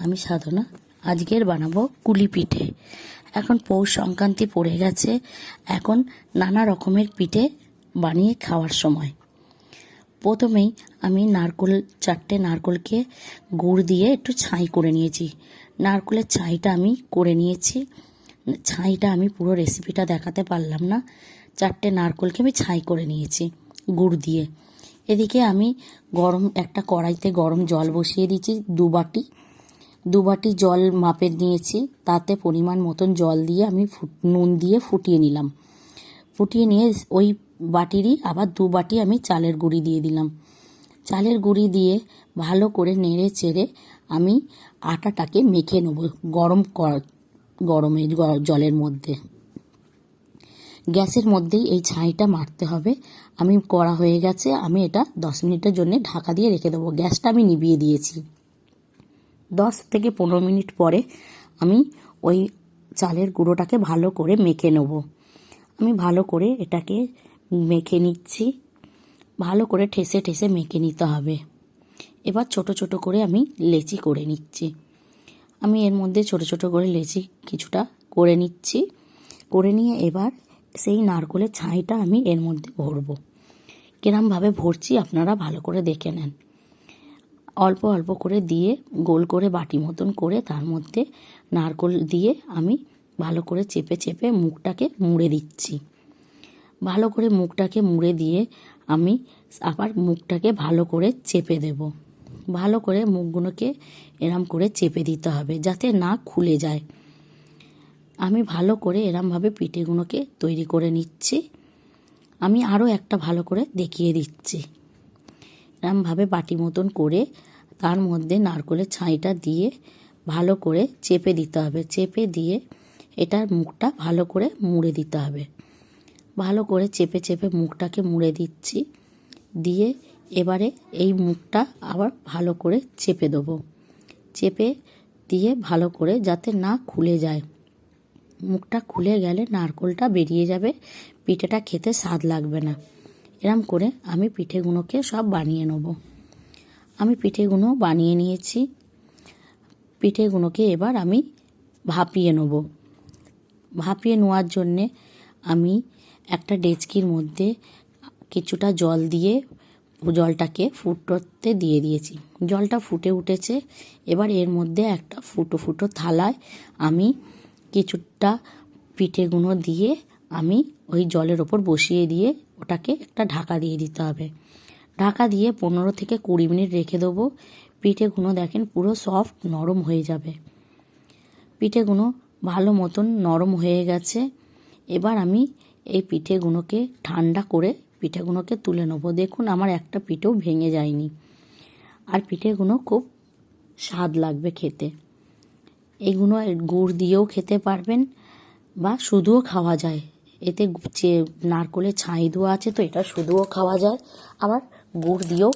আমি সাধনা আজকের বানাবো কুলি পিঠে। এখন পৌষ সংক্রান্তি পড়ে গেছে, এখন নানা রকমের পিঠে বানিয়ে খাওয়ার সময়। প্রথমেই আমি চারটে নারকোলকে গুড় দিয়ে একটু ছাই করে নিয়েছি। নারকোলের ছাইটা আমি করে নিয়েছি। ছাইটা আমি পুরো রেসিপিটা দেখাতে পারলাম না। চারটে নারকোলকে আমি ছাই করে নিয়েছি গুড় দিয়ে। এদিকে আমি একটা কড়াইতে গরম জল বসিয়ে দিয়েছি। দু বাটি জল মাপের নিয়েছি। তাতে পরিমাণ মতন জল দিয়ে আমি নুন দিয়ে ফুটিয়ে নিলাম। ফুটিয়ে নিয়ে ওই বাটিরই আবার 2 বাটি আমি চালের গুঁড়ি দিয়ে দিলাম। চালের গুঁড়ি দিয়ে ভালো করে নেড়ে চেড়ে আমি আটাটাকে মেখে নেব গরমে জলের মধ্যে। গ্যাসের মধ্যেই এই ছাইটা মারতে হবে। আমি করা হয়ে গেছে, আমি এটা 10 মিনিটের জন্য ঢাকা দিয়ে রেখে দেবো। গ্যাসটা আমি নিভিয়ে দিয়েছি। 10 থেকে 15 মিনিট পরে আমি ওই চালের গুঁড়োটাকে ভালো করে মেখে নেব। আমি ভালো করে এটাকে মেখে নিচ্ছি। ভালো করে ঠেসে ঠেসে মেখে নিতে হবে। এবার ছোট ছোট করে আমি লেচি করে নিচ্ছি। আমি এর মধ্যে ছোট ছোট করে লেচি কিছুটা করে নিচ্ছি। করে নিয়ে এবার সেই নারকোলের ছাইটা আমি এর মধ্যে ভরবো। কিরমভাবে ভরছি আপনারা ভালো করে দেখে নেন। অল্প অল্প করে দিয়ে গোল করে বাটি মতন করে তার মধ্যে নারকোল দিয়ে আমি ভালো করে চেপে চেপে মুখটাকে মুড়ে দিচ্ছি। ভালো করে মুখটাকে মুড়ে দিয়ে আমি আবার মুখটাকে ভালো করে চেপে দেব। ভালো করে মুখগুলোকে এরম করে চেপে দিতে হবে যাতে না খুলে যায়। আমি ভালো করে এরমভাবে পিঠেগুলোকে তৈরি করে নিচ্ছি। আমি আরও একটা ভালো করে দেখিয়ে দিচ্ছি। এরমভাবে বাটি মতন করে তার মধ্যে নারকোলের ছাইটা দিয়ে ভালো করে চেপে দিতে হবে। চেপে দিয়ে এটার মুখটা ভালো করে মুড়ে দিতে হবে। ভালো করে চেপে চেপে মুখটাকে মুড়ে দিচ্ছি। দিয়ে এবারে এই মুখটা আবার ভালো করে চেপে দেবো। চেপে দিয়ে ভালো করে যাতে না খুলে যায়। মুখটা খুলে গেলে নারকোলটা বেরিয়ে যাবে, পিঠেটা খেতে স্বাদ লাগবে না। এরম করে আমি পিঠেগুলোকে সব বানিয়ে নেব। আমি পিঠেগুলো বানিয়ে নিয়েছি। পিঠেগুলোকে এবার আমি ভাপিয়ে নেব। ভাপিয়ে নেওয়ার জন্যে আমি একটা ডেচকির মধ্যে কিছুটা জল দিয়ে জলটাকে ফুটতে দিয়ে দিয়েছি। জলটা ফুটে উঠেছে। এবার এর মধ্যে একটা ফুটো ফুটো থালায় আমি কিছুটা পিঠেগুলো দিয়ে আমি ওই জলের ওপর বসিয়ে দিয়ে ওটাকে একটা ঢাকা দিয়ে দিতে হবে। ঢাকা দিয়ে 15 থেকে 20 মিনিট রেখে দেবো। পিঠেগুলো দেখেন পুরো সফট নরম হয়ে যাবে। পিঠেগুলো ভালো মতন নরম হয়ে গেছে। এবার আমি এই পিঠেগুলোকে ঠান্ডা করে পিঠেগুলোকে তুলে নেব। দেখুন আমার একটা পিঠেও ভেঙে যায়নি। আর পিঠেগুলো খুব স্বাদ লাগবে খেতে। এগুলো গুড় দিয়েও খেতে পারবেন বা শুধুও খাওয়া যায়। এতে নারকোলের ছাই দেওয়া আছে তো এটা শুধুও খাওয়া যায়, আবার গুড় দিয়েও